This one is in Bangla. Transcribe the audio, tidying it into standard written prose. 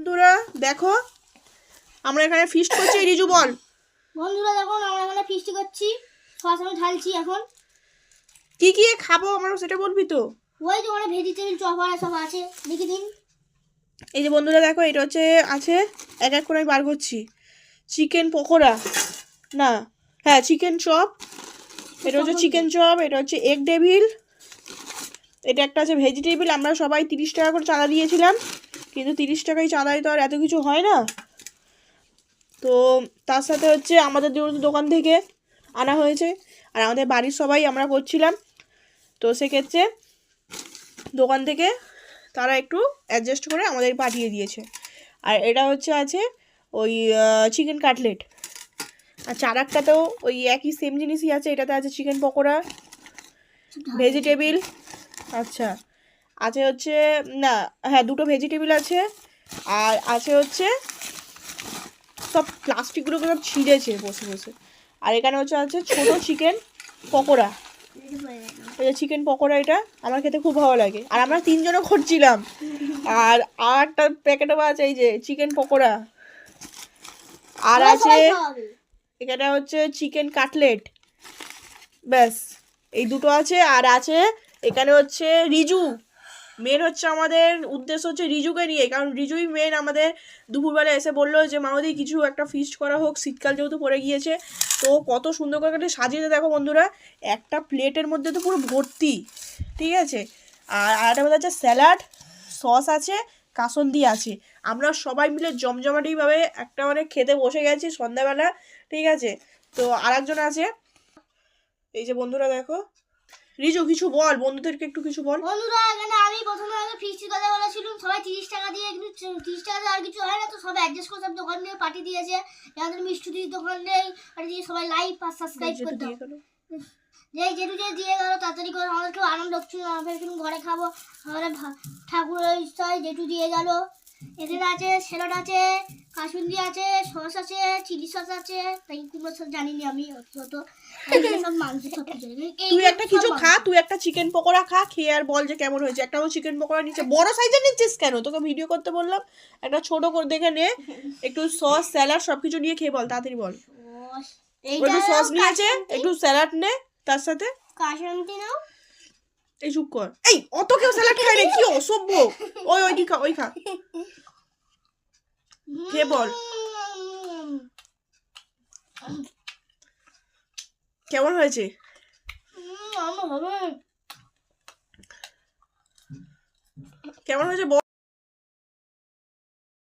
বন্ধুরা দেখো আমরা এখানে ফিস্ট করছি। রিজু বল। বন্ধুরা দেখো আমরা এখানে ফিস্ট করছি, সস আমি ঢালছি। এখন কি কি খাবো আমরা সেটা বলবি তো? ওই যে ওখানে ভেজিটেবিল চপ আর সব আছে, দেখে দিন। এই যে বন্ধুরা দেখো এটা হচ্ছে আছে, এক এক করে আমি বার করছি। চিকেন পকোড়া, না হ্যাঁ চিকেন চপ, এটা হচ্ছে চিকেন চপ, এটা হচ্ছে এগ ডেভিল, এটা একটা আছে ভেজিটেবিল। আমরা সবাই 30 টাকা করে চাঁদা দিয়েছিলাম, কিন্তু 30 টাকায় চাঁদায় তো আর এত কিছু হয় না। তো তার সাথে হচ্ছে আমাদের দোকান থেকে আনা হয়েছে, আর আমাদের বাড়ির সবাই আমরা করছিলাম, তো সেক্ষেত্রে দোকান থেকে তারা একটু অ্যাডজাস্ট করে আমাদের পাঠিয়ে দিয়েছে। আর এটা হচ্ছে আছে ওই চিকেন কাটলেট, আর চার একটাতেও ওই একই সেম জিনিসই আছে। এটাতে আছে চিকেন পকোড়া, ভেজিটেবিল, আচ্ছা আছে হচ্ছে না হ্যাঁ দুটো ভেজিটেবিল আছে, আর আছে হচ্ছে সব প্লাস্টিকগুলোকে সব ছিঁড়েছে বসে বসে। আর এখানে হচ্ছে আছে ছোটো চিকেন পকোড়া, এই যে চিকেন পকোড়া, এটা আমার খেতে খুব ভালো লাগে। আর আমরা 3 জনও করছিলাম। আর একটা প্যাকেটও আছে এই যে চিকেন পকোড়া, আর আছে এখানে হচ্ছে চিকেন কাটলেট, ব্যাস এই দুটো আছে। আর আছে এখানে হচ্ছে রিজু, মেন হচ্ছে আমাদের উদ্দেশ্য হচ্ছে রিজুকে নিয়ে, কারণ রিজুই মেন। আমাদের দুপুরবেলা এসে বললো যে মামাদি কিছু একটা ফিস্ট করা হোক, শীতকাল যেহেতু পড়ে গিয়েছে। তো কত সুন্দর করে সাজিয়ে দেখো বন্ধুরা, একটা প্লেটের মধ্যে তো পুরো ভর্তি, ঠিক আছে। আর আরেকটা কথা হচ্ছে স্যালাড, সস আছে, কাসন্দি আছে। আমরা সবাই মিলে জমজমাটিভাবে একটা মানে খেতে বসে গেছি সন্ধ্যাবেলা, ঠিক আছে। তো আর একজন আছে, এই যে বন্ধুরা দেখো। রিজু কিছু বল, বন্ধুদেরকে একটু কিছু বল। বন্ধুরা এখানে আমি প্রথমে আগে ফিস্ট কথা বলেছিলাম, সবাই 30 টাকা দিয়ে, কিন্তু 30 টাকা দিয়ে আর কিছু হয় না, তো সবাই অ্যাডজাস্ট করে সব দোকান থেকে পাঠিয়ে দিয়েছে। আমাদের মিষ্টির দোকান নেই, আর দিয়ে সবাই লাইক আর সাবস্ক্রাইব করতে হবে। যেটু যে দিয়ে গেল তাড়াতাড়ি করে, আমাদের কেউ আনন্দ হচ্ছিল না, আমরা একটু ঘরে খাবো, আমাদের ঠাকুরের ইচ্ছায় যেটু দিয়ে গেল। এখানে আছে স্যালাড আছে, কাসুন্দি আছে, সস আছে, চিলি সস আছে, তাই কুমড়ো সস জানিনি আমি অত। সব মাংস সব তুই একটা কিছু খা, তুই একটা চিকেন পকোড়া খা, খেয়ে আর বল যে কেমন হয়েছে। একটা চিকেন পকোড়া নিচে বড় সাইজের নিচ্ছিস কেন? তোকে ভিডিও করতে বললাম, একটা ছোট করে দেখে নে। একটু সস স্যালাড সবকিছু নিয়ে খেয়ে বল, তাড়াতাড়ি বল। একটু সস নিয়েছে, একটু স্যালাড নে তার সাথে। কাসুন্দি নাও। এই চুপ কর, এই অত কেউ স্যালাড খায় না, কি অসভ্য। ওই খা, ওই খা, খেয়ে বল কেমন হয়েছে। কেমন হয়েছে বল।